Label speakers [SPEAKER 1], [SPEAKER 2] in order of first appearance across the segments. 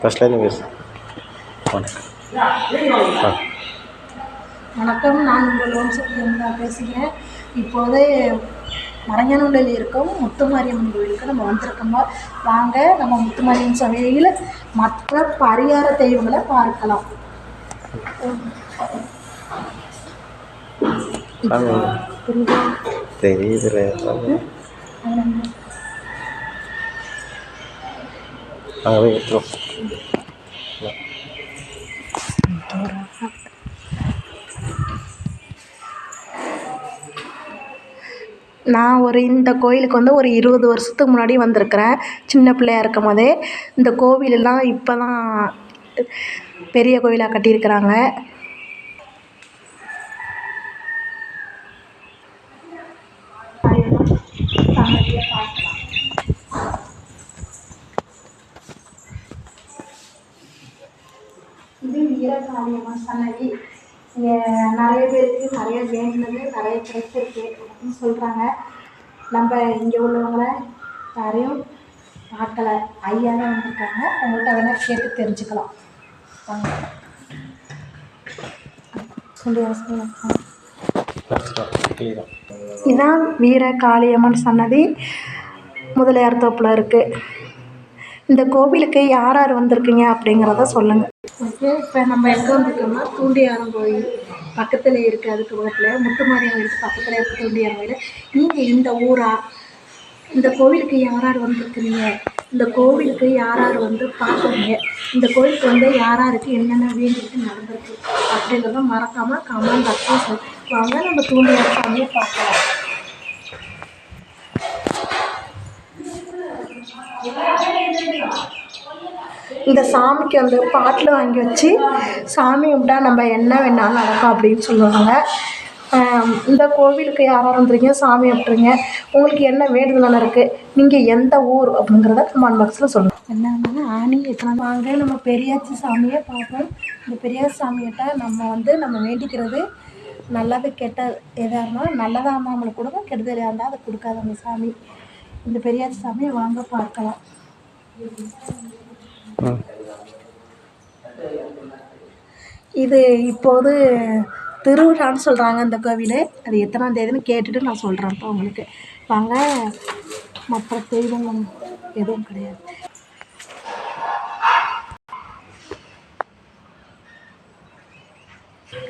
[SPEAKER 1] ஃபஸ்ட்லேருந்து பேசு.
[SPEAKER 2] வணக்கம், நான் உங்கள் ஓம் சக்தி பேசுகிறேன். இப்போதே மரங்கனூரில் இருக்கும் முத்துமாரியம்மன் கோயிலுக்கு நம்ம வந்திருக்கோம். வாங்க நம்ம முத்துமாரியம்மன் சமையலில் மற்ற பரிகார தெய்வங்களை பார்க்கலாம்.
[SPEAKER 1] தெரியுதுல
[SPEAKER 2] நான் இந்த கோயிலுக்கு ஒரு 20 வருஷத்துக்கு முன்னாடி வந்திருக்கிறேன். சின்ன பிள்ளையா இருக்கும் போதே. இந்த கோவிலெல்லாம் இப்போ தான் பெரிய கோயிலாக கட்டியிருக்கிறாங்க. இது வீரகாளியம்மன் சன்னதி. இங்கே நிறைய பேருக்கு நிறைய வேண்டினது நிறைய கிடைச்சிருக்கு அப்படின்னு சொல்கிறாங்க. நம்ம இங்கே உள்ளவங்கள யாரையும் பார்க்கலை, ஐயா தான் வந்திருக்காங்க. உங்கள்கிட்ட வேணால் கேட்டு தெரிஞ்சுக்கலாம். இதுதான் வீரகாளியம்மன் சன்னதி, முதலியார் தோப்பில் இருக்குது. இந்த கோவிலுக்கு யார் யார் வந்திருக்கீங்க அப்படிங்கிறத சொல்லுங்கள். ஓகே, இப்போ நம்ம எங்கே வந்திருக்கோம்னா தூண்டியாரம் கோயில் பக்கத்தில் இருக்குது. அதுக்கு பக்கத்தில் முத்துமாரியம்மன் கோயிலுக்கு பக்கத்தில் இருக்குது தூண்டியாரம் கோயில். நீங்கள் இந்த ஊரா? இந்த கோவிலுக்கு யார் யார் வந்திருக்கிறீங்க? இந்த கோவிலுக்கு யார் யார் வந்து பார்க்குறீங்க? இந்த கோவிலுக்கு யார் யாருக்கு என்னென்ன வேண்டிட்டு நடந்திருக்கு அப்படிங்கிறத மறக்காமல் கமெண்ட் பாக்ஸில் சொல்லுவாங்க. நம்ம தூண்டியாரம் சாமியை பார்க்கலாம். இந்த சாமிக்கு பாட்டில் வாங்கி வச்சு சாமி கும்பிட்டா நம்ம என்ன வேணாலும் நடக்கும் அப்படின்னு சொல்லுவாங்க. இந்த கோவிலுக்கு யாராக வந்துருங்க, சாமி கும்பிட்றீங்க, உங்களுக்கு என்ன வேண்டுதல் இருக்குது, நீங்கள் எந்த ஊர் அப்படிங்கிறத கமெண்ட் பாக்ஸில் சொல்லுங்கள். என்னன்னா ஆணி எத்தனை வாங்க நம்ம பெரியாச்சி சாமியை பார்ப்போம். இந்த பெரியாச்சி சாமிகிட்ட நம்ம வேண்டிக்கிறது நல்லது கெட்ட எதாக இருந்தாலும் நல்லதாக இருந்தால் நம்மளுக்கு கொடுங்க, கெடுதல் இருந்தால் அதை கொடுக்காது அந்த சாமி. இந்த பெரியாச்சி சாமியை வாங்க பார்க்கலாம். இது இப்போது திருவிழான்னு சொல்கிறாங்க இந்த கோவில். அது எத்தனாம் தேதின்னு கேட்டுட்டு நான் சொல்கிறேன் இப்போ உங்களுக்கு. வாங்க, மற்ற தெய்வம் எதுவும் கிடையாது.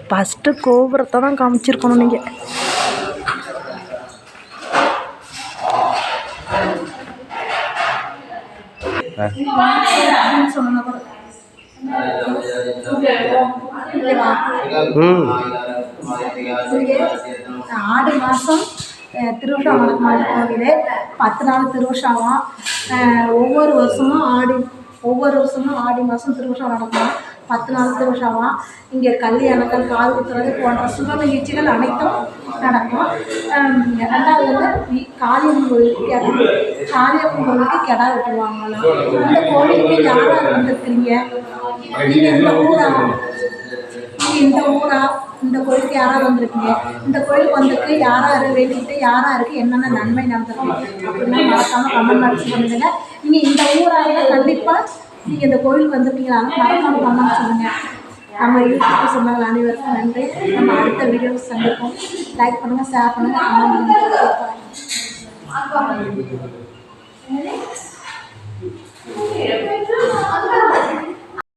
[SPEAKER 2] ஃபஸ்ட்டு கோபுரத்தை தான் காமிச்சிருக்கணும் நீங்கள். ஆடி மாதம் திருவிழா நடக்கும் கோவில். 10 நாள் திருவிழாவாம். ஒவ்வொரு வருஷமும் ஆடி மாதம் திருவிழா நடக்கும். 10 நாள் திருவிழாவாம். இங்கே கல்யாணங்கள், காது குத்துறது போன்ற சுப நிகழ்ச்சிகள் அனைத்தும் நடக்கும். 2வது காளியம்மன் கோயிலுக்கு கெடா வெட்டுவாங்களாம். இந்த கோவிலுக்கு யார் யார் வந்திருக்கிறீங்க? நீங்கள் இந்த ஊரா? இந்த கோயிலுக்கு யாராவது வந்திருக்கீங்க? இந்த கோயிலுக்கு வந்திருக்கு யார் யார் வேண்டிக்கிட்டு யார் யாருக்கு என்னென்ன நன்மை நடந்திருக்கும் அப்படின்னா மறக்காமல் கமெண்ட் பாக்ஸ் பண்ணுங்க. நீங்கள் இந்த ஊராக கண்டிப்பாக நீங்கள் இந்த கோயிலுக்கு வந்திருக்கீங்களா? மறக்காமல் கமெண்ட் சொல்லுங்கள். நம்ம யூடியூப் சொன்னாங்க அனைவருக்கும் நன்றி. நம்ம அடுத்த வீடியோவை சந்திப்போம். லைக் பண்ணுங்கள், ஷேர் பண்ணுங்கள், கமெண்ட் பண்ணுங்கள்.